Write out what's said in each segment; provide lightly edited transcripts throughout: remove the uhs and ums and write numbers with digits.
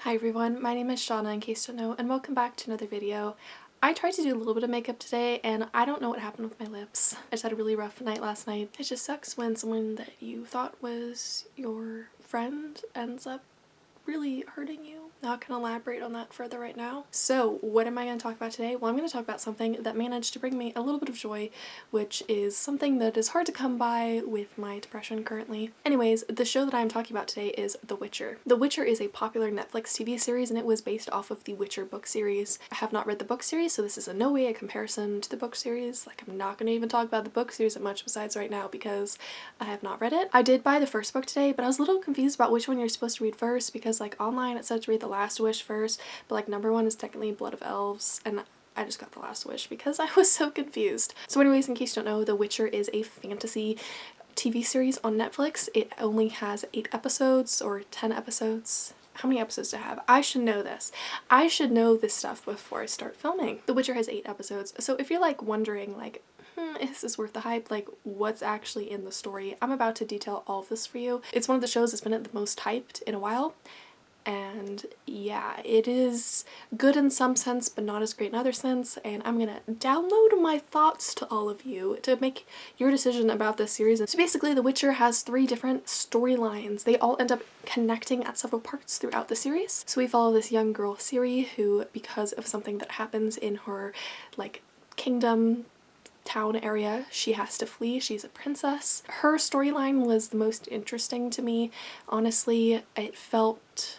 Hi everyone, my name is Shauna in case you don't know, and welcome back to another video. I tried to do a little bit of makeup today and I don't know what happened with my lips. I just had a really rough night last night. It just sucks when someone that you thought was your friend ends up really hurting you. Not gonna elaborate on that further right now. So what am I gonna talk about today? Well, I'm gonna talk about something that managed to bring me a little bit of joy, which is something that is hard to come by with my depression currently. Anyways, the show that I'm talking about today is The Witcher. The Witcher is a popular Netflix TV series and it was based off of the Witcher book series. I have not read the book series, so this is in no way a comparison to the book series. Like, I'm not gonna even talk about the book series that much besides right now because I have not read it. I did buy the first book today, but I was a little confused about which one you're supposed to read first because like online it said to read The Last Wish first, but like number one is technically Blood of Elves, and I just got The Last Wish because I was so confused. So anyways, in case you don't know, The Witcher is a fantasy TV series on Netflix. It only has 8 episodes or 10 episodes. How many episodes to have? I should know this. I should know this stuff before I start filming. The Witcher has 8 episodes, so if you're like wondering like, is this worth the hype? Like, what's actually in the story? I'm about to detail all of this for you. It's one of the shows that's been at the most hyped in a while. And yeah, it is good in some sense, but not as great in other sense. And I'm gonna download my thoughts to all of you to make your decision about this series. So basically, The Witcher has 3 different storylines. They all end up connecting at several parts throughout the series. So we follow this young girl, Ciri, who, because of something that happens in her, like, kingdom, town area, she has to flee. She's a princess. Her storyline was the most interesting to me. Honestly, it felt,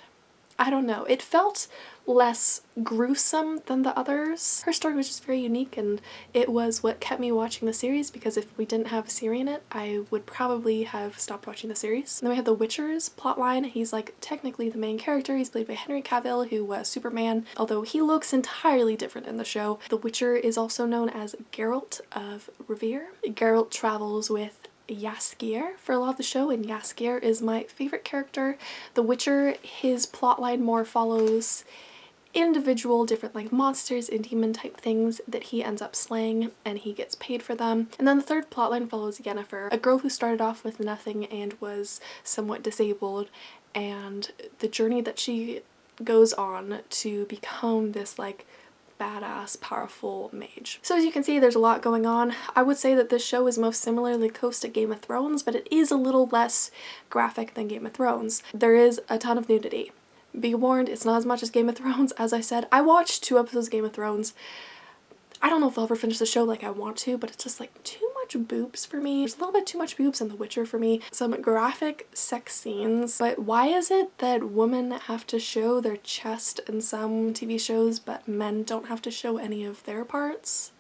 I don't know, it felt less gruesome than the others. Her story was just very unique and it was what kept me watching the series, because if we didn't have Ciri in it, I would probably have stopped watching the series. And then we have the Witcher's plotline. He's like technically the main character. He's played by Henry Cavill, who was Superman, although he looks entirely different in the show. The Witcher is also known as Geralt of Rivia. Geralt travels with Jaskier for a lot of the show, and Jaskier is my favorite character. The Witcher, his plotline more follows individual different like monsters and demon type things that he ends up slaying, and he gets paid for them. And then the third plotline follows Yennefer, a girl who started off with nothing and was somewhat disabled, and the journey that she goes on to become this like badass, powerful mage. So as you can see, there's a lot going on. I would say that this show is most similarly close to Game of Thrones, but it is a little less graphic than Game of Thrones. There is a ton of nudity. Be warned, it's not as much as Game of Thrones. As I said, I watched 2 episodes of Game of Thrones. I don't know if I'll ever finish the show like I want to, but it's just like too much boobs for me. There's a little bit too much boobs in The Witcher for me. Some graphic sex scenes, but why is it that women have to show their chest in some TV shows, but men don't have to show any of their parts?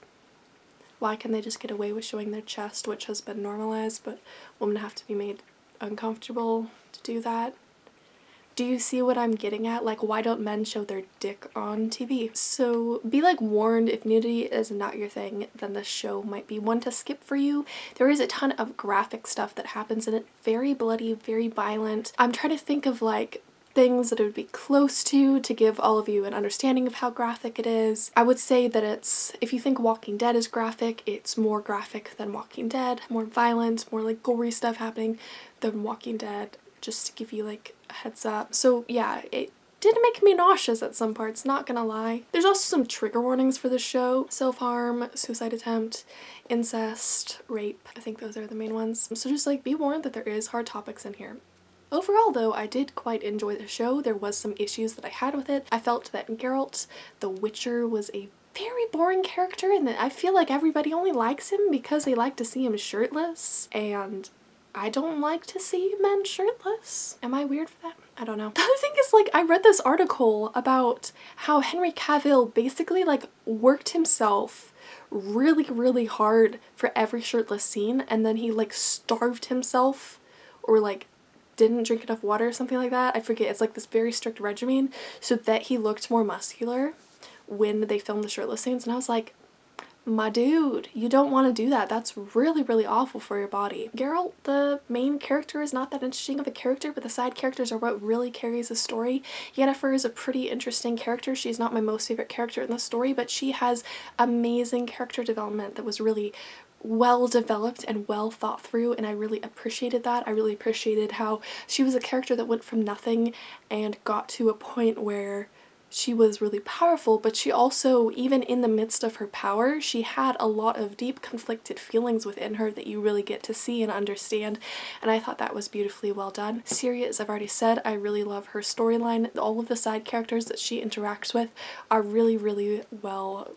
Why can they just get away with showing their chest, which has been normalized, but women have to be made uncomfortable to do that? Do you see what I'm getting at? Like, why don't men show their dick on TV? So be like warned, if nudity is not your thing, then this show might be one to skip for you. There is a ton of graphic stuff that happens in it. Very bloody, very violent. I'm trying to think of like things that it would be close to give all of you an understanding of how graphic it is. I would say that it's, if you think Walking Dead is graphic, it's more graphic than Walking Dead. More violent, more like gory stuff happening than Walking Dead, just to give you like a heads up. So yeah, it did make me nauseous at some parts, not gonna lie. There's also some trigger warnings for this show. Self-harm, suicide attempt, incest, rape. I think those are the main ones. So just like be warned that there is hard topics in here. Overall though, I did quite enjoy the show. There was some issues that I had with it. I felt that Geralt, the Witcher, was a very boring character, and that I feel like everybody only likes him because they like to see him shirtless, and I don't like to see men shirtless. Am I weird for that? I don't know. The other thing is, like, I read this article about how Henry Cavill basically like worked himself really hard for every shirtless scene, and then he like starved himself or like didn't drink enough water or something like that. I forget. It's like this very strict regimen so that he looked more muscular when they filmed the shirtless scenes, and I was like, my dude, you don't want to do that. That's really awful for your body. Geralt, the main character, is not that interesting of a character, but the side characters are what really carries the story. Yennefer is a pretty interesting character. She's not my most favorite character in the story, but she has amazing character development that was really well developed and well thought through, and I really appreciated that. I really appreciated how she was a character that went from nothing and got to a point where she was really powerful, but she also, even in the midst of her power, she had a lot of deep conflicted feelings within her that you really get to see and understand, and I thought that was beautifully well done. Siri, as I've already said, I really love her storyline. All of the side characters that she interacts with are really, really well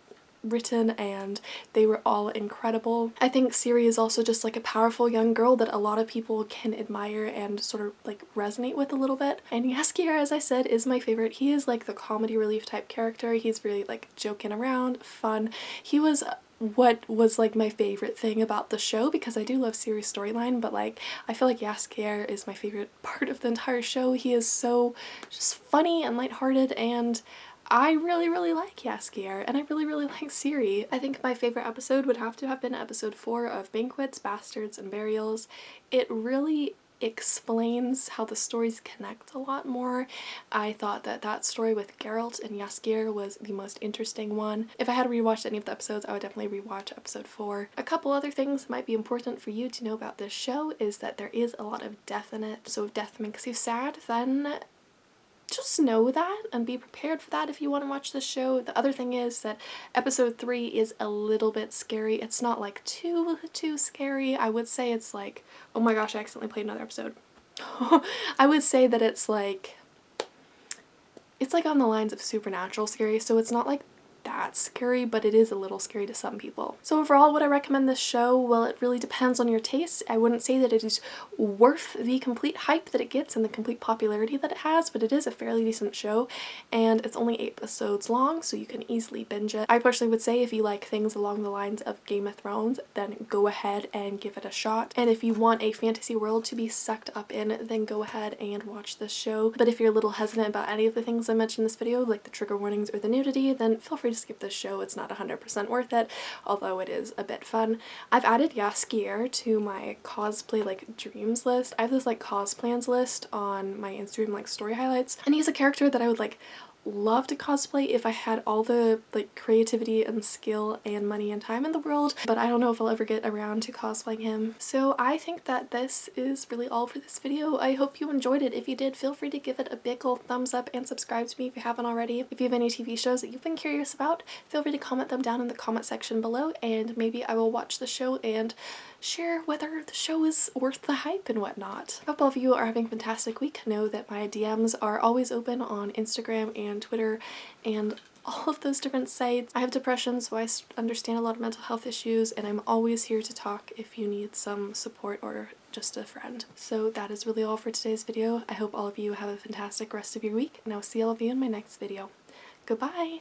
written, and they were all incredible. I think Siri is also just like a powerful young girl that a lot of people can admire and sort of like resonate with a little bit. And Yaskier, as I said, is my favorite. He is like the comedy relief type character. He's really like joking around, fun. He was what was like my favorite thing about the show, because I do love Siri's storyline, but like I feel like Yaskier is my favorite part of the entire show. He is so just funny and lighthearted, and I really, really like Yaskier, and I really, really like Siri. I think my favorite episode would have to have been episode 4 of Banquets, Bastards, and Burials. It really explains how the stories connect a lot more. I thought that that story with Geralt and Yaskier was the most interesting one. If I had rewatched any of the episodes, I would definitely rewatch episode 4. A couple other things that might be important for you to know about this show is that there is a lot of death in it. So if death makes you sad, then just know that and be prepared for that if you want to watch this show. The other thing is that episode 3 is a little bit scary. It's not like too scary. I would say it's like, oh my gosh, I accidentally played another episode. I would say that it's like on the lines of supernatural scary, so it's not like that scary, but it is a little scary to some people. So overall, would I recommend this show? Well, it really depends on your taste. I wouldn't say that it is worth the complete hype that it gets and the complete popularity that it has, but it is a fairly decent show, and it's only 8 episodes long, so you can easily binge it. I personally would say if you like things along the lines of Game of Thrones, then go ahead and give it a shot. And if you want a fantasy world to be sucked up in, then go ahead and watch this show. But if you're a little hesitant about any of the things I mentioned in this video, like the trigger warnings or the nudity, then feel free to skip this show. It's not 100% worth it, although it is a bit fun. I've added Yaskier to my cosplay like dreams list. I have this like cosplans list on my Instagram like story highlights, and he's a character that I would like love to cosplay if I had all the like creativity and skill and money and time in the world, but I don't know if I'll ever get around to cosplaying him. So I think that this is really all for this video. I hope you enjoyed it. If you did, feel free to give it a big old thumbs up and subscribe to me if you haven't already. If you have any TV shows that you've been curious about, feel free to comment them down in the comment section below, and maybe I will watch the show and share whether the show is worth the hype and whatnot. I hope all of you are having a fantastic week. Know that my DMs are always open on Instagram and Twitter and all of those different sites. I have depression, so I understand a lot of mental health issues, and I'm always here to talk if you need some support or just a friend. So that is really all for today's video. I hope all of you have a fantastic rest of your week, and I'll see all of you in my next video. Goodbye!